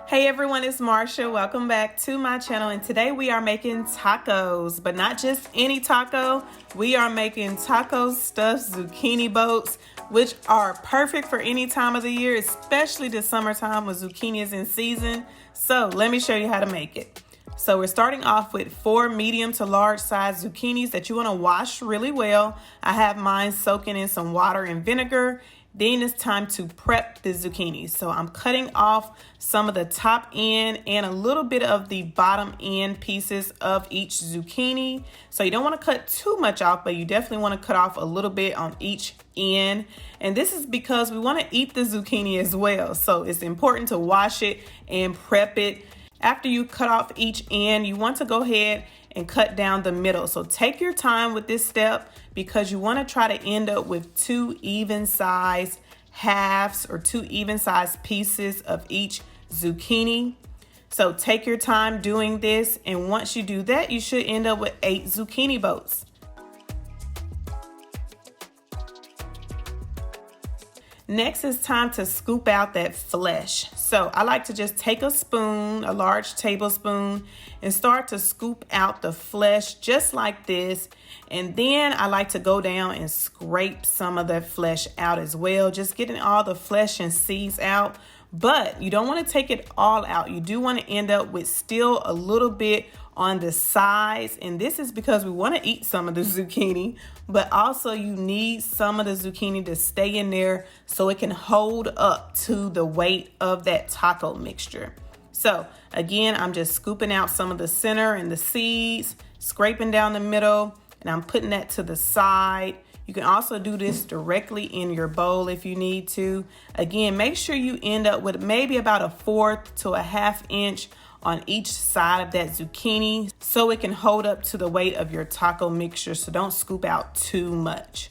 Hey everyone, it's Marsha. Welcome back to my channel, and today we are making tacos, but not just any taco. We are making Taco Stuffed Zucchini Boats, which are perfect for any time of the year, especially the summertime when zucchini is in season. So let me show you how to make it. So we're starting off with 4 medium to large size zucchinis that you want to wash really well. I have mine soaking in some water and vinegar. Then it's time to prep the zucchini. So I'm cutting off some of the top end and a little bit of the bottom end pieces of each zucchini. So you don't want to cut too much off, but you definitely want to cut off a little bit on each end. And this is because we want to eat the zucchini as well. So it's important to wash it and prep it. After you cut off each end, you want to go ahead and cut down the middle. So take your time with this step because you want to try to end up with 2 even sized halves or 2 even sized pieces of each zucchini. So take your time doing this, and once you do that, you should end up with 8 zucchini boats. Next, it's time to scoop out that flesh. So I like to just take a spoon, a large tablespoon, and start to scoop out the flesh just like this. And then I like to go down and scrape some of that flesh out as well, just getting all the flesh and seeds out. But you don't want to take it all out. You do want to end up with still a little bit on the sides, and this is because we want to eat some of the zucchini, but also you need some of the zucchini to stay in there so it can hold up to the weight of that taco mixture. So again, I'm just scooping out some of the center and the seeds, scraping down the middle, and I'm putting that to the side. You can also do this directly in your bowl if you need to. Again, make sure you end up with maybe about 1/4 to 1/2 inch on each side of that zucchini so it can hold up to the weight of your taco mixture, so don't scoop out too much.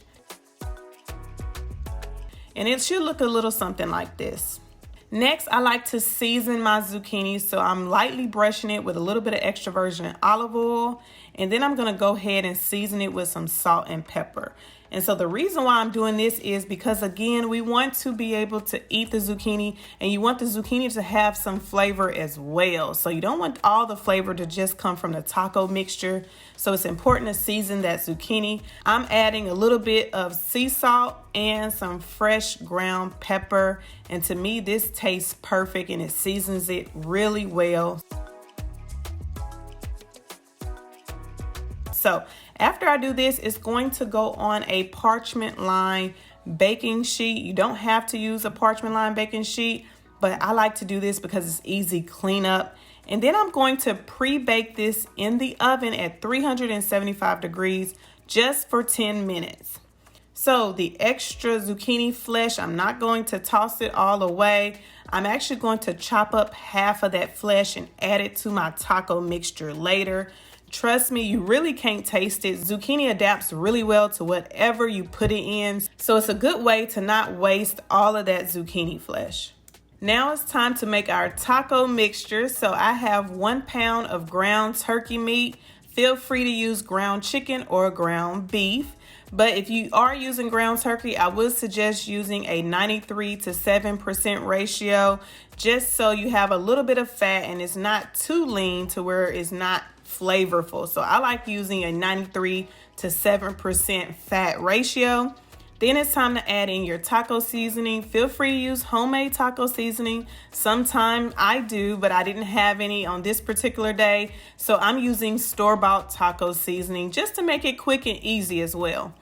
And it should look a little something like this. Next, I like to season my zucchini, so I'm lightly brushing it with a little bit of extra virgin olive oil, and then I'm gonna go ahead and season it with some salt and pepper. And so the reason why I'm doing this is because, again, we want to be able to eat the zucchini, and you want the zucchini to have some flavor as well. So you don't want all the flavor to just come from the taco mixture. So it's important to season that zucchini. I'm adding a little bit of sea salt and some fresh ground pepper. And to me, this tastes perfect and it seasons it really well. So after I do this, it's going to go on a parchment line baking sheet. You don't have to use a parchment line baking sheet, but I like to do this because it's easy cleanup. And then I'm going to pre-bake this in the oven at 375 degrees just for 10 minutes. So the extra zucchini flesh, I'm not going to toss it all away. I'm actually going to chop up half of that flesh and add it to my taco mixture later. Trust me, you really can't taste it. Zucchini adapts really well to whatever you put it in, so it's a good way to not waste all of that zucchini flesh. Now it's time to make our taco mixture. So I have 1 pound of ground turkey meat. Feel free to use ground chicken or ground beef. But if you are using ground turkey, I would suggest using a 93 to 7% ratio, just so you have a little bit of fat and it's not too lean to where it's not flavorful. So I like using a 93 to 7% fat ratio. Then it's time to add in your taco seasoning. Feel free to use homemade taco seasoning. Sometimes I do, but I didn't have any on this particular day. So I'm using store-bought taco seasoning just to make it quick and easy as well.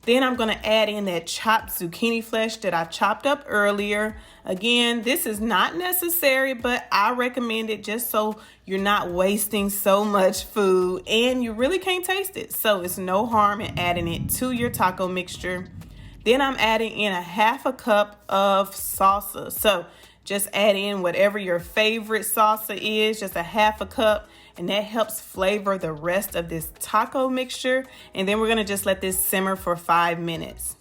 Then I'm going to add in that chopped zucchini flesh that I chopped up earlier. Again, this is not necessary, but I recommend it just so you're not wasting so much food and you really can't taste it. So it's no harm in adding it to your taco mixture. Then I'm adding in a 1/2 cup of salsa. So just add in whatever your favorite salsa is, just a 1/2 cup. And that helps flavor the rest of this taco mixture. And then we're gonna just let this simmer for 5 minutes.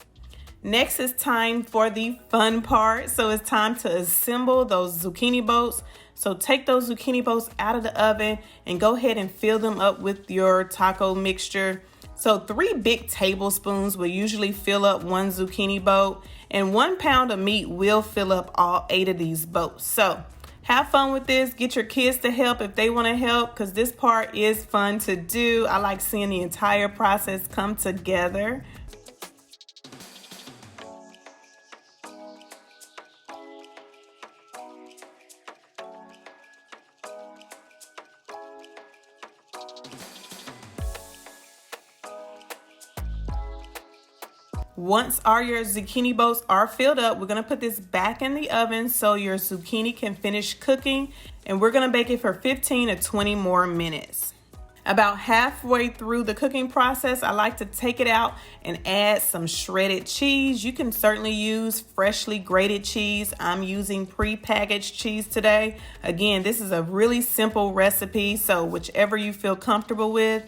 Next is time for the fun part. So it's time to assemble those zucchini boats. So take those zucchini boats out of the oven and go ahead and fill them up with your taco mixture. So 3 big tablespoons will usually fill up 1 zucchini boat, and 1 pound of meat will fill up all 8 of these boats. So Have fun with this. Get your kids to help if they want to help, because this part is fun to do. I like seeing the entire process come together. Once your zucchini boats are filled up, we're going to put this back in the oven so your zucchini can finish cooking, and we're going to bake it for 15 to 20 more minutes. About halfway through the cooking process, I like to take it out and add some shredded cheese. You can certainly use freshly grated cheese. I'm using pre-packaged cheese today. Again, this is a really simple recipe, so whichever you feel comfortable with.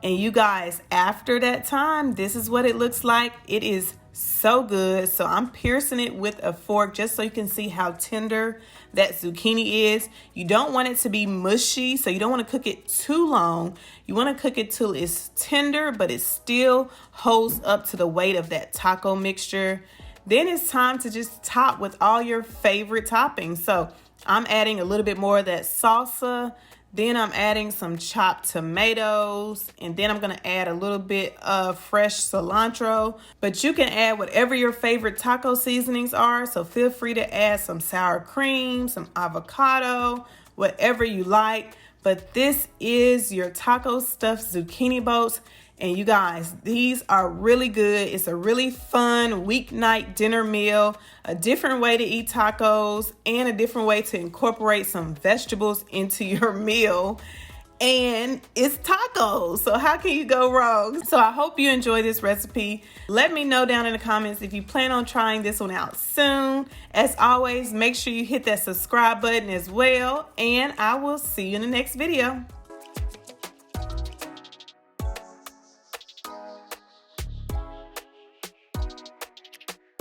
And you guys, after that time, this is what it looks like. It is so good. So I'm piercing it with a fork just so you can see how tender that zucchini is. You don't want it to be mushy, so you don't want to cook it too long. You want to cook it till it's tender, but it still holds up to the weight of that taco mixture. Then it's time to just top with all your favorite toppings. So I'm adding a little bit more of that salsa. Then I'm adding some chopped tomatoes, and then I'm going to add a little bit of fresh cilantro. But you can add whatever your favorite taco seasonings are, so feel free to add some sour cream, some avocado, whatever you like. But this is your taco stuffed zucchini boats. And you guys, these are really good. It's a really fun weeknight dinner meal, a different way to eat tacos, and a different way to incorporate some vegetables into your meal. And it's tacos, so how can you go wrong? So I hope you enjoy this recipe. Let me know down in the comments if you plan on trying this one out soon. As always, make sure you hit that subscribe button as well, and I will see you in the next video.